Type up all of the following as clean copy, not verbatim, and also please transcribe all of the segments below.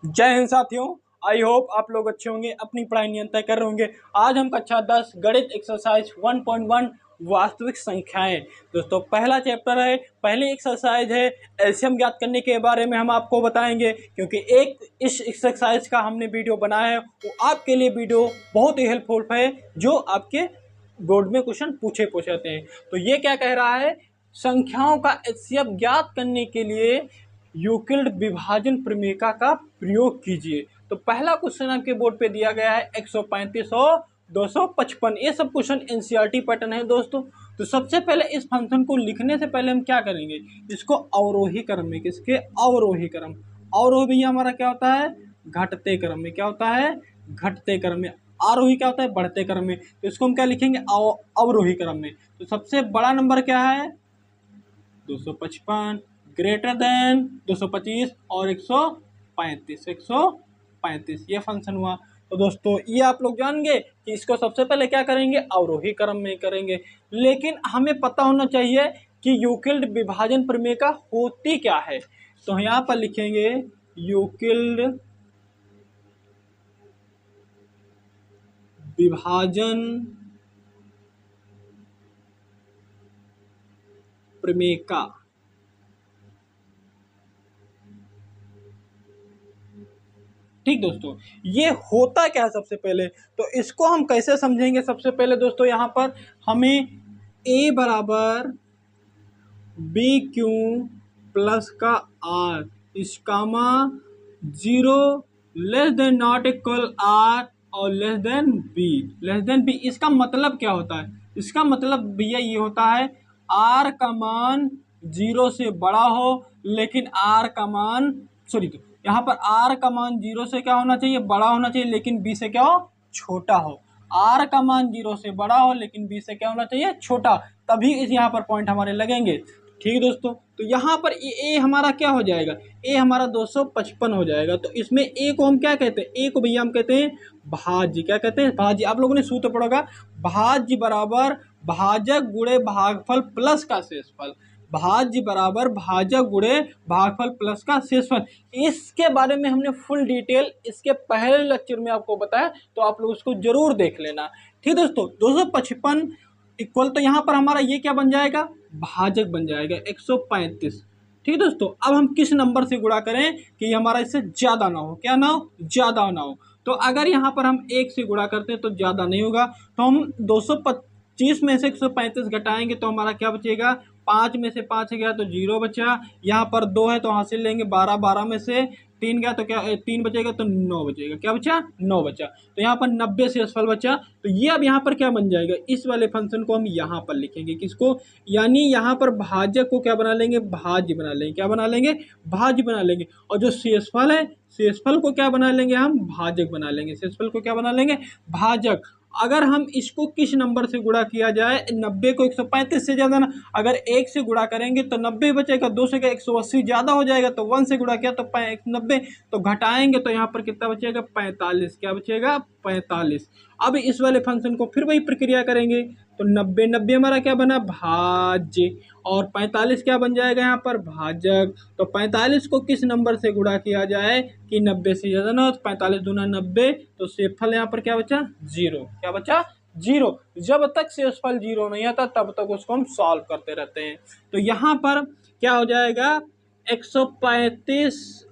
जय हिंद साथियों। I hope आप लोग अच्छे होंगे, अपनी पढ़ाई नियंत्रण कर रहे होंगे। आज हम कक्षा 10 गणित एक्सरसाइज 1.1 वास्तविक संख्याएं दोस्तों पहला चैप्टर है, पहली एक्सरसाइज है। एलसीएम ज्ञात करने के बारे में हम आपको बताएंगे, क्योंकि एक इस एक्सरसाइज का हमने वीडियो बनाया है, वो आपके लिए वीडियो बहुत ही हेल्पफुल है, जो आपके बोर्ड में क्वेश्चन पूछे जाते हैं। तो ये क्या कह रहा है, संख्याओं का एलसीएम ज्ञात करने के लिए यूक्लिड विभाजन प्रमेय का प्रयोग कीजिए। तो पहला क्वेश्चन आपके बोर्ड पे दिया गया है 135 और 255। ये सब क्वेश्चन एनसीईआरटी पैटर्न है दोस्तों। तो सबसे पहले इस फंक्शन को लिखने से पहले हम क्या करेंगे, इसको अवरोही क्रम में, किसके अवरोही क्रम, अवरोही भैया हमारा क्या होता है, घटते क्रम में। क्या होता है, घटते क्रम में। आरोही क्या होता है, बढ़ते क्रम में। तो इसको हम क्या लिखेंगे, अवरोही क्रम में। तो सबसे बड़ा नंबर क्या है, 255 ग्रेटर देन 225 और 135 ये फंक्शन हुआ। तो दोस्तों ये आप लोग जान गए कि इसको सबसे पहले क्या करेंगे, अवरोही क्रम में करेंगे। लेकिन हमें पता होना चाहिए कि यूक्लिड विभाजन प्रमेय का होती क्या है। तो यहाँ पर लिखेंगे यूक्लिड विभाजन प्रमेय का। ठीक दोस्तों, ये होता क्या है सबसे पहले, तो इसको हम कैसे समझेंगे। सबसे पहले दोस्तों यहाँ पर हमें a बराबर बी क्यू प्लस का आर इसकामा 0 less than not equal R और लेस देन बी। इसका मतलब क्या होता है, इसका मतलब भैया ये होता है आर का मान 0 से बड़ा हो, लेकिन आर का मान तो यहाँ पर आर का मान 0 से क्या होना चाहिए, बड़ा होना चाहिए, लेकिन बी से क्या हो, छोटा हो। आर का मान 0 से बड़ा हो, लेकिन बी से क्या होना चाहिए, छोटा, तभी इस यहाँ पर पॉइंट हमारे लगेंगे। ठीक है दोस्तों, तो यहाँ पर ए हमारा क्या हो जाएगा, ए हमारा 255 हो जाएगा। तो इसमें ए को हम क्या कहते हैं, ए को भैया हम कहते हैं भाज्य। क्या कहते हैं, भाज्य। आप लोगों ने सूत्र पढ़ा होगा, भाज्य बराबर भाजक गुणे भागफल प्लस का शेषफल। भाज्य बराबर भाजक गुणे भागफल प्लस का शेषफल। इसके बारे में हमने फुल डिटेल इसके पहले लेक्चर में आपको बताया, तो आप लोग उसको जरूर देख लेना। ठीक दोस्तों, 255 इक्वल, तो यहाँ पर हमारा ये क्या बन जाएगा, भाजक बन जाएगा 135। ठीक है दोस्तों, अब हम किस नंबर से गुणा करें कि हमारा इससे ज्यादा ना हो, क्या ना हो, ज्यादा ना हो। तो अगर यहाँ पर हम 1 से गुणा करते हैं तो ज्यादा नहीं होगा, तो हम 225 में से 135 घटाएंगे तो हमारा क्या बचेगा, 5 में से 5 गया तो 0 बचा। यहाँ पर 2 है तो हासिल लेंगे 12, 12 में से 3 गया तो क्या 3 बचेगा, तो 9 बचेगा। क्या बचा, 9 बचा। तो यहाँ पर 90 शेषफल बचा। तो ये अब यहाँ पर क्या बन जाएगा, इस वाले फंक्शन को हम यहाँ पर लिखेंगे, किसको, यानी यहाँ पर भाजक को क्या बना लेंगे, भाज्य बना लेंगे। क्या बना लेंगे, भाज्य बना लेंगे। और जो शेषफल है, शेषफल को क्या बना लेंगे, हम भाजक बना लेंगे। शेषफल को क्या बना लेंगे, भाजक। अगर हम इसको किस नंबर से गुणा किया जाए, 90 को 135 से ज्यादा ना, अगर 1 से गुणा करेंगे तो 90 बचेगा, 2 से 180 ज्यादा हो जाएगा, तो 1 से गुणा किया तो 90, तो घटाएंगे तो यहाँ पर कितना बचेगा, 45। क्या बचेगा, 45। अब इस वाले फंक्शन को फिर वही प्रक्रिया करेंगे, तो 90 90 हमारा क्या बना, भाज्य, और 45 क्या बन जाएगा यहाँ पर, भाजक। तो 45 को किस नंबर से गुणा किया जाए कि 90 से ज्यादा ना हो, 45 दूना 90, तो शेषफल यहाँ पर क्या बचा, 0। क्या बचा, 0। जब तक शेषफल 0 नहीं आता तब तक उसको हम सॉल्व करते रहते हैं। तो यहाँ पर क्या हो जाएगा, 135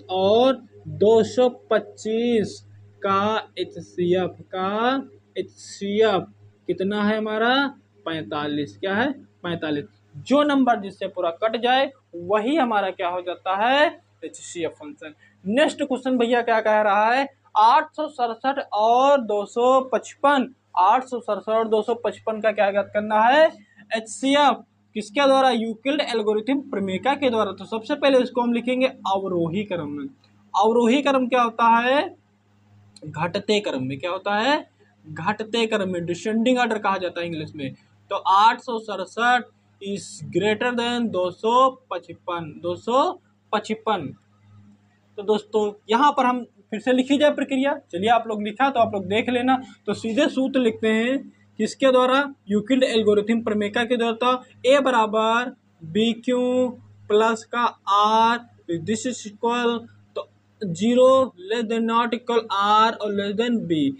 और 225 का एचसीएफ कितना है हमारा, 45। क्या है, 45। जो नंबर जिससे पूरा कट जाए वही हमारा क्या हो जाता है, एचसीएफ फंक्शन। नेक्स्ट क्वेश्चन भैया क्या कह रहा है, 867 और 255, 867 और 255 का क्या ज्ञात करना है, एचसीएफ। किसके द्वारा, यूक्लिड एल्गोरिथम प्रमेय के द्वारा। तो सबसे पहले इसको हम लिखेंगे अवरोही क्रम में। अवरोही क्रम क्या होता है, घटते क्रम में। क्या होता है, घटते क्रम में, डिसेंडिंग ऑर्डर कहा जाता है इंग्लिश में। तो 867 इज ग्रेटर देन 255। तो दोस्तों यहाँ पर हम फिर से लिखी जाए प्रक्रिया, चलिए आप लोग लिखा तो आप लोग देख लेना। तो सीधे सूत्र लिखते हैं, किसके द्वारा, यूक्लिड एल्गोरिथम प्रमेय के द्वारा। तो ए बराबर बी क्यू प्लस का आर, दिस इज इक्वल, तो zero less than not equal R और लेस देन बी।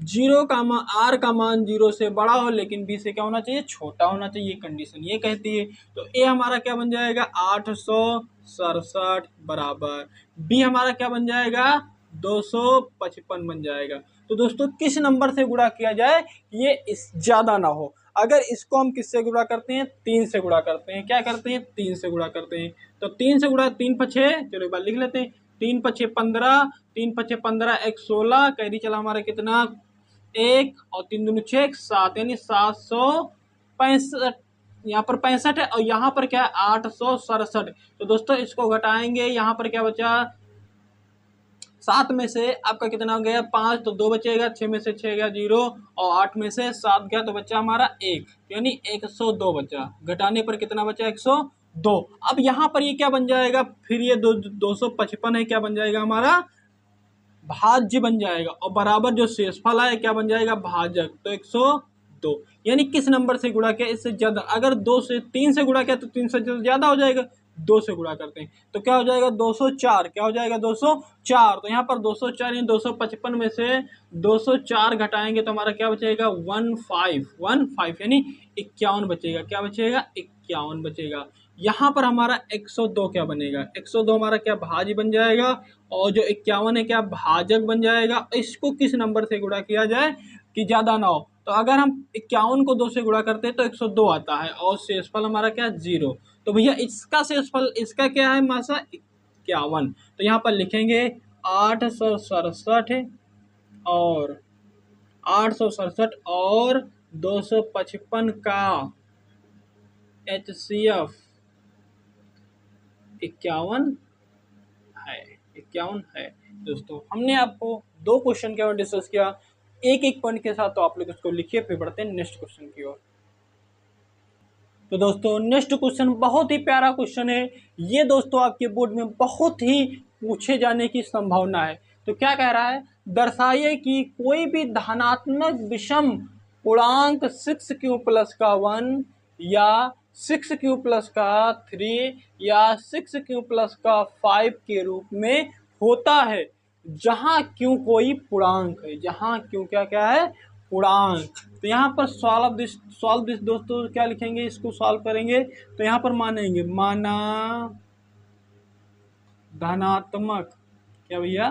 जीरो का मान, आर का मान जीरो से बड़ा हो लेकिन बी से क्या होना चाहिए, छोटा होना चाहिए, कंडीशन ये कहती है। तो ए हमारा क्या बन जाएगा 867 बराबर, बी हमारा क्या बन जाएगा 255 बन जाएगा। तो दोस्तों किस नंबर से गुणा किया जाए ये इस ज्यादा ना हो। अगर इसको हम किससे गुणा करते हैं, 3 से गुणा करते हैं। क्या करते हैं, 3 से गुणा करते हैं। तो 3 से गुणा, 3 पछे, चलो एक बार लिख लेते हैं, 3 पछे 15, 3 पछे 15, 1 16, कैरी चला हमारा कितना 1 और 3 दूनी 6 7, यानी 765। यहाँ पर 65 है और यहाँ पर क्या है 867। तो दोस्तों इसको घटाएंगे, यहाँ पर क्या बचा 7 में से आपका कितना हो गया 5, तो 2 बचेगा, 6 में से 6 गया 0 और 8 में से 7 गया तो बचा हमारा 1, यानी 102 बचा। घटाने पर कितना बचा 102। अब यहाँ पर ये क्या बन जाएगा, फिर ये 255 है क्या बन जाएगा हमारा भाज्य बन जाएगा, और बराबर जो शेषफल है क्या बन जाएगा भाजक। तो 102, यानी किस नंबर से गुणा किया इससे ज्यादा। अगर 2 से 3 से गुणा किया तो 3 से ज्यादा हो जाएगा, 2 से गुणा करते हैं तो क्या हो जाएगा 204, क्या हो जाएगा 204। तो यहाँ पर 204 यानी 255 में से 204 घटाएंगे तो हमारा क्या बचेगा 15 यानी 51 बचेगा। क्या बचेगा 51 बचेगा। यहाँ पर हमारा 102 क्या बनेगा, 102 हमारा क्या भाज्य बन जाएगा, और जो 51 है क्या भाजक बन जाएगा। इसको किस नंबर से गुणा किया जाए कि ज्यादा ना हो। तो अगर हम 51 को 2 से गुणा करते हैं तो 102 आता है और शेषफल हमारा क्या 0। तो भैया इसका शेषफल इसका क्या है मासा 51। तो यहाँ पर लिखेंगे 867 और 867 और 255 का HCF 51 है, 51 है। दोस्तों हमने आपको 2 क्वेश्चन के बारे में डिस्कस किया एक एक पॉइंट के साथ, तो आप लोग इसको लिखिए, फिर बढ़ते हैं नेक्स्ट क्वेश्चन की ओर। तो दोस्तों नेक्स्ट क्वेश्चन बहुत ही प्यारा क्वेश्चन है ये, दोस्तों आपके बोर्ड में बहुत ही पूछे जाने की संभावना है। तो क्या कह रहा है, दर्शाइए कि कोई भी धनात्मक विषम पूर्णांक 6q प्लस का 1 या 6q प्लस का 3 या 6q प्लस का 5 के रूप में होता है जहां क्यों कोई पूर्णांक है, जहां क्यों क्या क्या है पूर्णांक। तो यहाँ पर सॉल्व दिस दोस्तों क्या लिखेंगे, इसको सॉल्व करेंगे तो यहाँ पर मानेंगे माना धनात्मक, क्या भैया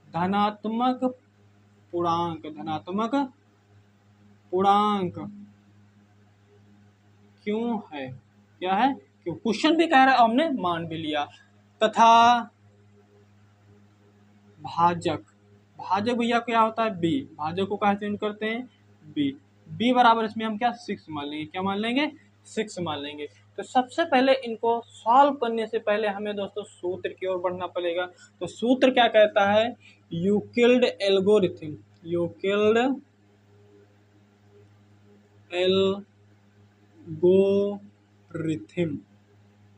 धनात्मक पूर्णांक, धनात्मक पूर्णांक क्यों है, क्या है क्यों। क्वेश्चन भी कह रहा है और हमने मान भी लिया। तथा भाजक, भाजक भैया क्या होता है बी, भाजक को कैसे यूज करते हैं बी, बी बराबर इसमें हम क्या 6 मान लेंगे, क्या मान लेंगे 6 मान लेंगे। तो सबसे पहले इनको सॉल्व करने से पहले हमें दोस्तों सूत्र की ओर बढ़ना पड़ेगा। तो सूत्र क्या कहता है, Euclid algorithm, Euclid algorithm,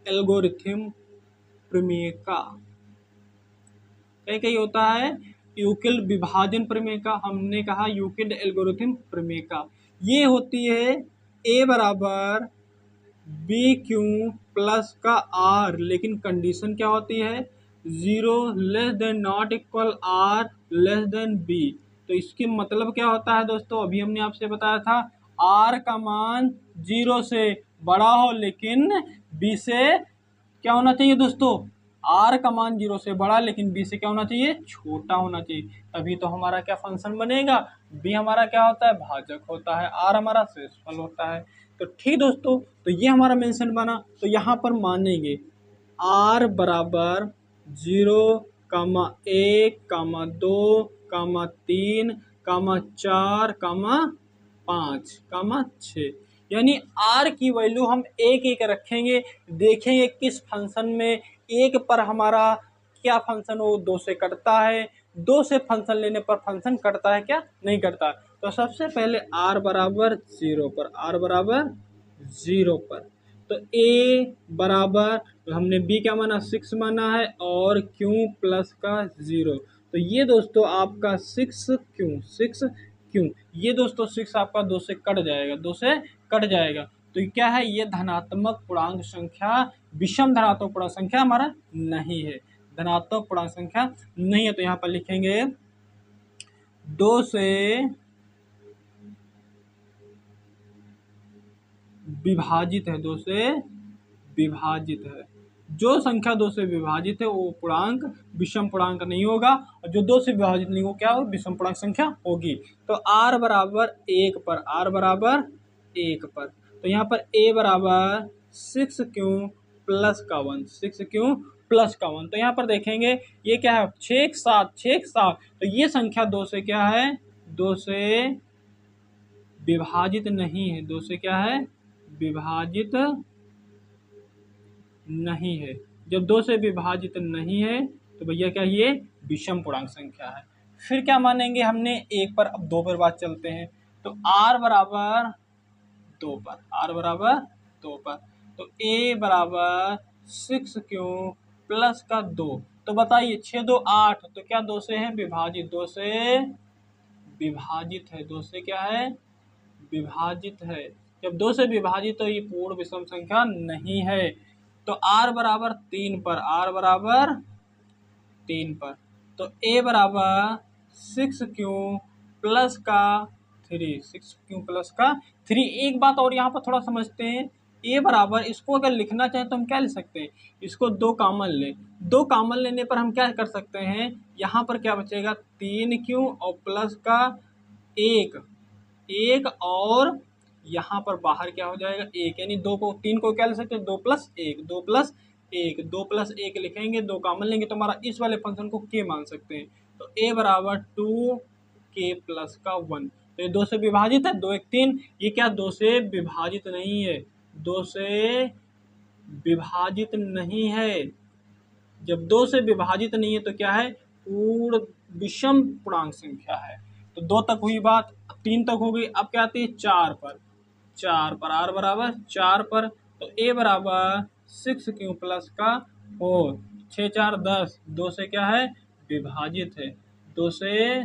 algorithm प्रमेय का कहीं कहीं होता है यूक्लिड विभाजन प्रमेय का, हमने कहा यूक्लिड एल्गोरिथम प्रमेय का। ये होती है ए बराबर बी क्यू प्लस का आर, लेकिन कंडीशन क्या होती है 0 less than not equal R less than B. तो इसके मतलब क्या होता है दोस्तों, अभी हमने आपसे बताया था आर का मान 0 से बड़ा हो लेकिन बी से क्या होना चाहिए दोस्तों, आर का मान 0 से बड़ा लेकिन बी से क्या होना चाहिए छोटा होना चाहिए, तभी तो हमारा क्या फंक्शन बनेगा। बी हमारा क्या होता है भाजक होता है, आर हमारा शेषफल होता है। तो ठीक दोस्तों, तो ये हमारा मेंशन बना। तो यहाँ पर मानेंगे आर बराबर 0, 1, 2, 3, 4, 5, 6, यानी आर की वैल्यू हम एक एक रखेंगे, देखेंगे किस फंक्शन में एक पर हमारा क्या फंक्शन वो 2 से कटता है, 2 से फंक्शन लेने पर फंक्शन कटता है क्या नहीं कटता। तो सबसे पहले आर बराबर 0 पर, आर बराबर 0 पर, तो ए बराबर तो हमने बी क्या माना 6 माना है और क्यू प्लस का 0। तो ये दोस्तों आपका 6 क्यू, ये दोस्तों 6 आपका 2 से कट जाएगा, 2 से कट जाएगा। तो क्या है ये धनात्मक पूर्णांक संख्या, विषम धनात्मक पूर्णांक संख्या हमारा नहीं है, धनात्मक पूर्णांक संख्या नहीं है। तो यहाँ पर लिखेंगे 2 से विभाजित है, 2 से विभाजित है। जो संख्या 2 से विभाजित है वो पूर्णांक विषम पूर्णांक नहीं होगा, और जो 2 से विभाजित नहीं हो क्या हो, विषम पूर्णांक संख्या होगी। तो r बराबर 1 पर, r बराबर 1 पर, तो यहाँ पर a बराबर 6q प्लस का 1, 6q प्लस का 1। तो यहाँ पर देखेंगे ये क्या है, 6 7, 6 7, तो ये संख्या 2 से क्या है, 2 से विभाजित नहीं है, 2 से क्या है, विभाजित नहीं है। जब 2 से विभाजित नहीं है तो भैया क्या, ये विषम पूर्णांक संख्या है। फिर क्या मानेंगे हमने, 1 पर, अब 2 पर बात चलते हैं। तो r बराबर 2 पर, r बराबर 2 पर, तो a बराबर 6q प्लस का 2। तो बताइए 6 2 8, तो क्या 2 से है विभाजित, 2 से विभाजित है, 2 से क्या है, विभाजित है। जब 2 से विभाजित तो ये पूर्ण विषम संख्या नहीं है। तो r बराबर 3 पर, r बराबर 3 पर, तो a बराबर 6q प्लस का 3, 6q प्लस का 3। एक बात और यहाँ पर थोड़ा समझते हैं, a बराबर, इसको अगर लिखना चाहें तो हम क्या लिख सकते हैं, इसको 2 कॉमन लें, 2 कॉमन लेने पर हम क्या कर सकते हैं, यहाँ पर क्या बचेगा, 3q और प्लस का 1 और यहाँ पर बाहर क्या हो जाएगा, 1, यानी 2 को, 3 को क्या लिख सकते हैं, 2 प्लस 1, 2 प्लस 1, 2 प्लस 1 लिखेंगे, 2 कॉमन लेंगे तो हमारा इस वाले फंक्शन को k मान सकते हैं। तो a बराबर 2k प्लस का 1। तो ये 2 से विभाजित है, 2 1 3, ये क्या 2 से विभाजित नहीं है, 2 से विभाजित नहीं है। जब 2 से विभाजित नहीं है तो क्या है, पूर्ण विषम पूर्णांक संख्या है। तो 2 तक हुई बात, 3 तक हो गई, अब क्या आती है 4 पर, 4 पर, r बराबर 4 पर, तो a बराबर 6q प्लस का 4, 6 4 10, 2 से क्या है, विभाजित है, 2 से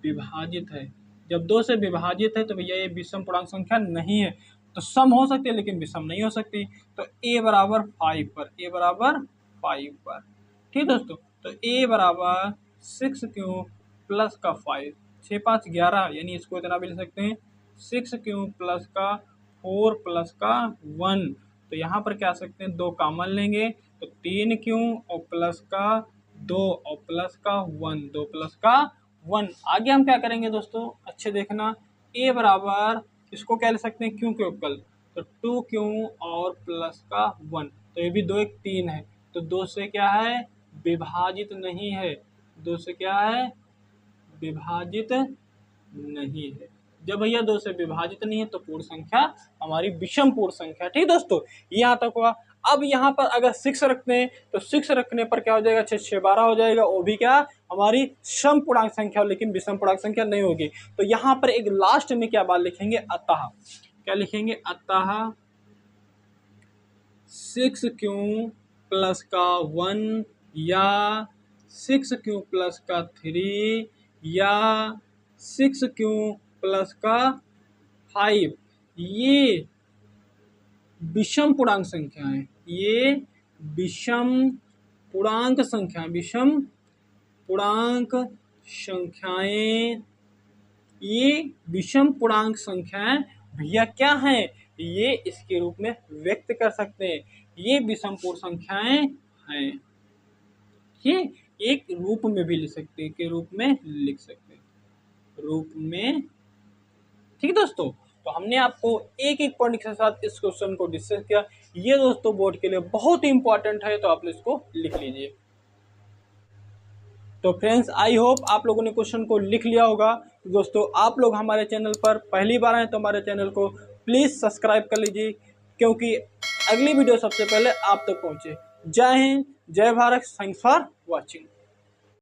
विभाजित है। जब 2 से विभाजित है तो भैया ये विषम पूर्णांक संख्या नहीं है। तो सम हो सकती है लेकिन विषम नहीं हो सकती। तो a बराबर 5 पर, a बराबर 5 पर, ठीक दोस्तों। तो a बराबर 6q प्लस का 5, 6 5 11, यानी इसको इतना भी लिख सकते हैं 6q प्लस का 4 प्लस का 1। तो यहाँ पर क्या सकते हैं, 2 कॉमन लेंगे तो 3q और प्लस का 2 और प्लस का 1, 2 प्लस का 1। आगे हम क्या करेंगे दोस्तों, अच्छे देखना, a बराबर, इसको क्या लिख सकते हैं, q के उपकल, तो 2q और प्लस का 1। तो ये भी 2 1 3 है, तो 2 से क्या है, विभाजित नहीं है, 2 से क्या है, विभाजित नहीं है। जब भैया 2 से विभाजित नहीं है तो पूर्ण संख्या हमारी विषम पूर्ण संख्या, ठीक दोस्तों। यहाँ तक हुआ। अब यहाँ पर अगर 6 रखते हैं तो 6 रखने पर क्या हो जाएगा, 6 6 12 हो जाएगा, वो भी क्या, हमारी सम पूर्णांक संख्या, लेकिन विषम पूर्णांक संख्या नहीं होगी। तो यहाँ पर एक लास्ट में क्या बात लिखेंगे, अतः, क्या लिखेंगे, अतः 6q प्लस का 1 या 6q प्लस का 3 या 6q प्लस का 5, ये विषम पूर्णांक संख्या है, ये विषम पूर्णांक संख्या, विषम पूर्णांक संख्याएं, ये विषम पूर्णांक संख्याएं भैया क्या है, ये इसके रूप में व्यक्त कर सकते हैं, ये विषम पूर्ण संख्याएं हैं। ये एक रूप में भी लिख सकते हैं, के रूप में लिख सकते हैं, रूप में, ठीक दोस्तों। तो हमने आपको एक एक पॉइंट के साथ इस क्वेश्चन को डिस्कस किया। ये दोस्तों बोर्ड के लिए बहुत ही इंपॉर्टेंट है, तो आप इसको लिख लीजिए। तो फ्रेंड्स, आई होप आप लोगों ने क्वेश्चन को लिख लिया होगा। दोस्तों, आप लोग हमारे चैनल पर पहली बार आए तो हमारे चैनल को प्लीज़ सब्सक्राइब कर लीजिए, क्योंकि अगली वीडियो सबसे पहले आप तक पहुंचे। जय हिंद, जय भारत, थैंक्स फॉर वॉचिंग।